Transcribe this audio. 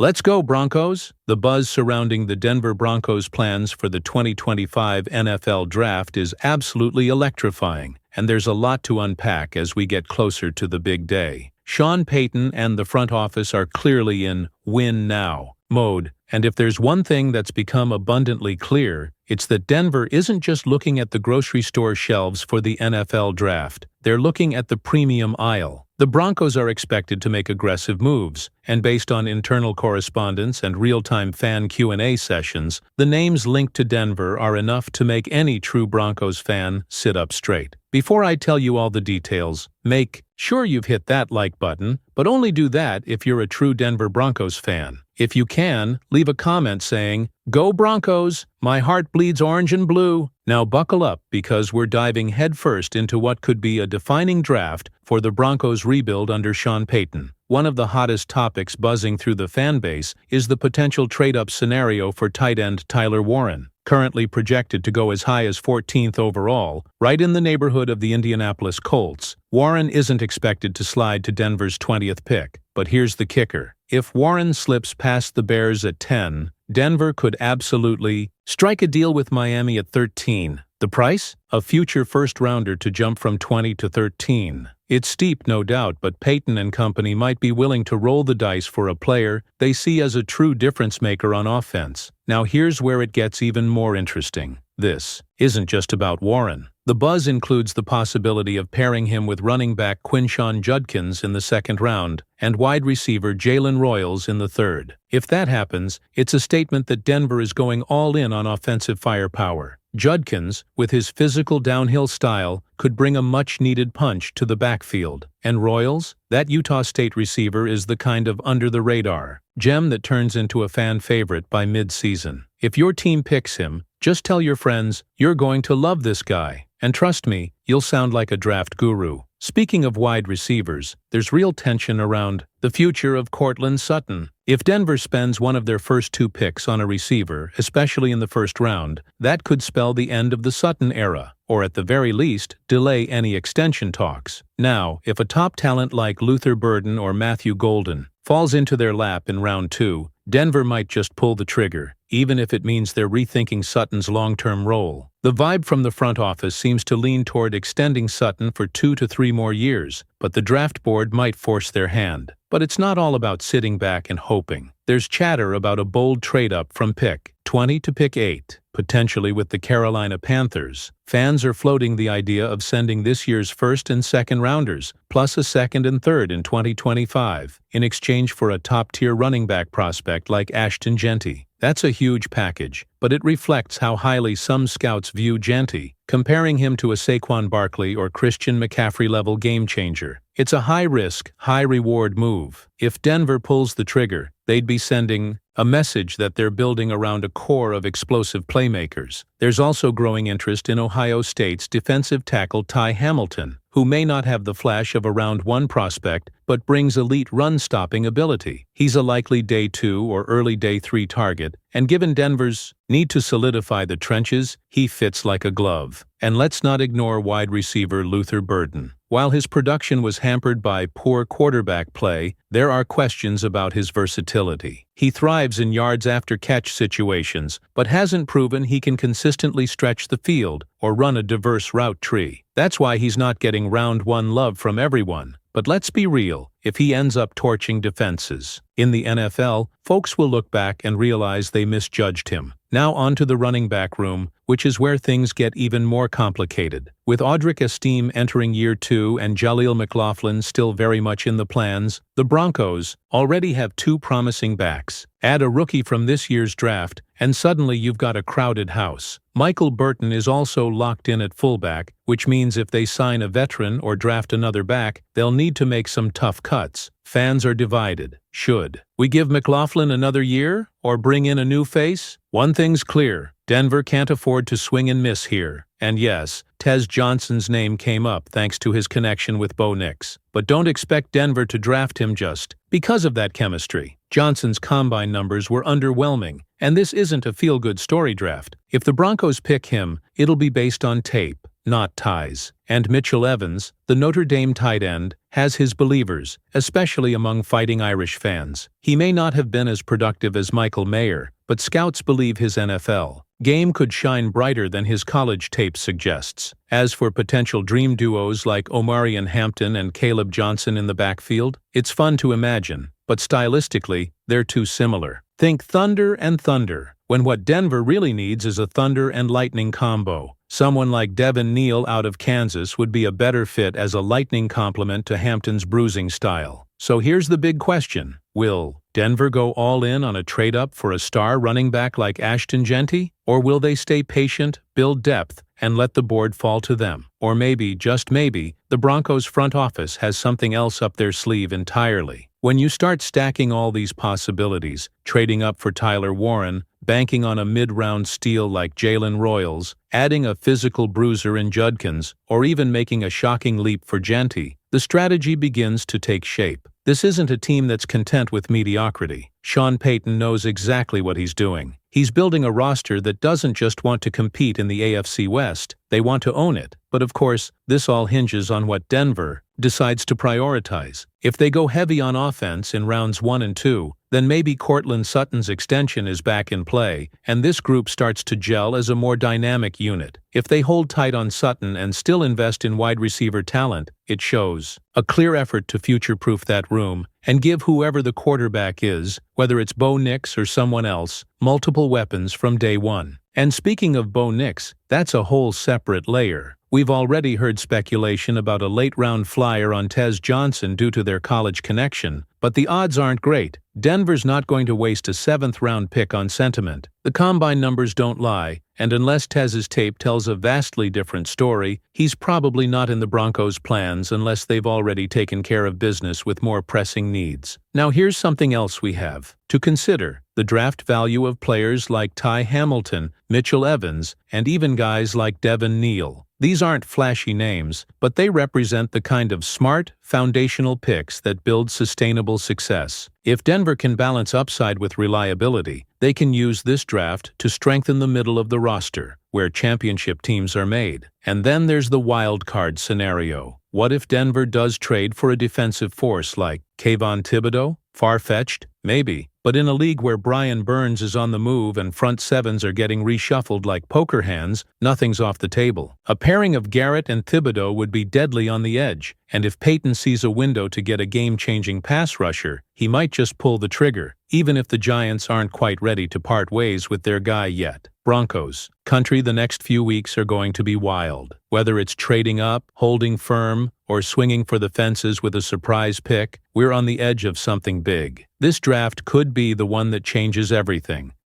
Let's go, Broncos! The buzz surrounding the Denver Broncos' plans for the 2025 NFL Draft is absolutely electrifying, and there's a lot to unpack as we get closer to the big day. Sean Payton and the front office are clearly in win now mode, and if there's one thing that's become abundantly clear, it's that Denver isn't just looking at the grocery store shelves for the NFL Draft. They're looking at the premium aisle. The Broncos are expected to make aggressive moves, and based on internal correspondence and real-time fan Q&A sessions, the names linked to Denver are enough to make any true Broncos fan sit up straight. Before I tell you all the details, make sure you've hit that like button, but only do that if you're a true Denver Broncos fan. If you can, leave a comment saying, "Go Broncos! My heart bleeds orange and blue." Now buckle up, because we're diving headfirst into what could be a defining draft for the Broncos' rebuild under Sean Payton. One of the hottest topics buzzing through the fan base is the potential trade-up scenario for tight end Tyler Warren, currently projected to go as high as 14th overall, right in the neighborhood of the Indianapolis Colts. Warren isn't expected to slide to Denver's 20th pick, but here's the kicker. If Warren slips past the Bears at 10, Denver could absolutely strike a deal with Miami at 13. The price? A future first-rounder to jump from 20 to 13. It's steep, no doubt, but Payton and company might be willing to roll the dice for a player they see as a true difference-maker on offense. Now here's where it gets even more interesting. This isn't just about Warren. The buzz includes the possibility of pairing him with running back Quinshon Judkins in the second round and wide receiver Jalen Royals in the third. If that happens, it's a statement that Denver is going all in on offensive firepower. Judkins, with his physical downhill style, could bring a much-needed punch to the backfield. And Royals? That Utah State receiver is the kind of under-the-radar gem that turns into a fan favorite by mid-season. If your team picks him, just tell your friends, "You're going to love this guy." And trust me, you'll sound like a draft guru. Speaking of wide receivers, there's real tension around the future of Courtland Sutton. If Denver spends one of their first two picks on a receiver, especially in the first round, that could spell the end of the Sutton era, or at the very least, delay any extension talks. Now, if a top talent like Luther Burden or Matthew Golden falls into their lap in round 2, Denver might just pull the trigger, even if it means they're rethinking Sutton's long-term role. The vibe from the front office seems to lean toward extending Sutton for 2 to 3 more years, but the draft board might force their hand. But it's not all about sitting back and hoping. There's chatter about a bold trade-up from pick 20 to pick 8, potentially with the Carolina Panthers. Fans are floating the idea of sending this year's first and second rounders, plus a second and third in 2025, in exchange for a top-tier running back prospect like Ashton Jeanty. That's a huge package, but it reflects how highly some scouts view Jeanty, comparing him to a Saquon Barkley or Christian McCaffrey-level game-changer. It's a high-risk, high-reward move. If Denver pulls the trigger, they'd be sending a message that they're building around a core of explosive playmakers. There's also growing interest in Ohio State's defensive tackle Ty Hamilton, who may not have the flash of a round 1 prospect, but brings elite run-stopping ability. He's a likely day 2 or early day 3 target, and given Denver's need to solidify the trenches, he fits like a glove. And let's not ignore wide receiver Luther Burden. While his production was hampered by poor quarterback play, there are questions about his versatility. He thrives in yards-after-catch situations, but hasn't proven he can consistently stretch the field or run a diverse route tree. That's why he's not getting round 1 love from everyone. But let's be real, if he ends up torching defenses in the NFL, folks will look back and realize they misjudged him. Now on to the running back room, which is where things get even more complicated. With Audric Estime entering year 2 and Jaleel McLaughlin still very much in the plans, the Broncos already have 2 promising backs. Add a rookie from this year's draft, and suddenly you've got a crowded house. Michael Burton is also locked in at fullback, which means if they sign a veteran or draft another back, they'll need to make some tough cuts. Fans are divided. Should we give McLaughlin another year, or bring in a new face? One thing's clear. Denver can't afford to swing and miss here. And yes, Tez Johnson's name came up thanks to his connection with Bo Nix. But don't expect Denver to draft him just because of that chemistry. Johnson's combine numbers were underwhelming, and this isn't a feel-good story draft. If the Broncos pick him, it'll be based on tape, not ties. And Mitchell Evans, the Notre Dame tight end, has his believers, especially among Fighting Irish fans. He may not have been as productive as Michael Mayer, but scouts believe his NFL game could shine brighter than his college tape suggests. As for potential dream duos like Omarion Hampton and Caleb Johnson in the backfield, it's fun to imagine, but stylistically, they're too similar. Think Thunder and Thunder, when what Denver really needs is a Thunder and Lightning combo. Someone like Devin Neal out of Kansas would be a better fit as a lightning complement to Hampton's bruising style. So here's the big question. Will Denver go all in on a trade-up for a star running back like Ashton Genty? Or will they stay patient, build depth, and let the board fall to them? Or maybe, just maybe, the Broncos front office has something else up their sleeve entirely. When you start stacking all these possibilities, trading up for Tyler Warren, banking on a mid-round steal like Jalen Royals, adding a physical bruiser in Judkins, or even making a shocking leap for Genty, the strategy begins to take shape. This isn't a team that's content with mediocrity. Sean Payton knows exactly what he's doing. He's building a roster that doesn't just want to compete in the AFC West, they want to own it. But of course, this all hinges on what Denver decides to prioritize. If they go heavy on offense in rounds 1 and 2, then maybe Courtland Sutton's extension is back in play, and this group starts to gel as a more dynamic unit. If they hold tight on Sutton and still invest in wide receiver talent, it shows a clear effort to future-proof that room and give whoever the quarterback is, whether it's Bo Nix or someone else, multiple weapons from day one. And speaking of Bo Nix, that's a whole separate layer. We've already heard speculation about a late-round flyer on Tez Johnson due to their college connection, but the odds aren't great. Denver's not going to waste a 7th-round pick on sentiment. The combine numbers don't lie, and unless Tez's tape tells a vastly different story, he's probably not in the Broncos' plans unless they've already taken care of business with more pressing needs. Now here's something else we have to consider: the draft value of players like Ty Hamilton, Mitchell Evans, and even guys like Devin Neal. These aren't flashy names, but they represent the kind of smart, foundational picks that build sustainable success. If Denver can balance upside with reliability, they can use this draft to strengthen the middle of the roster, where championship teams are made. And then there's the wild card scenario. What if Denver does trade for a defensive force like Kayvon Thibodeau? Far-fetched? Maybe. But in a league where Brian Burns is on the move and front sevens are getting reshuffled like poker hands, nothing's off the table. A pairing of Garrett and Thibodeau would be deadly on the edge, and if Payton sees a window to get a game-changing pass rusher, he might just pull the trigger, even if the Giants aren't quite ready to part ways with their guy yet. Broncos country, the next few weeks are going to be wild. Whether it's trading up, holding firm, or swinging for the fences with a surprise pick, we're on the edge of something big. This draft could be the one that changes everything.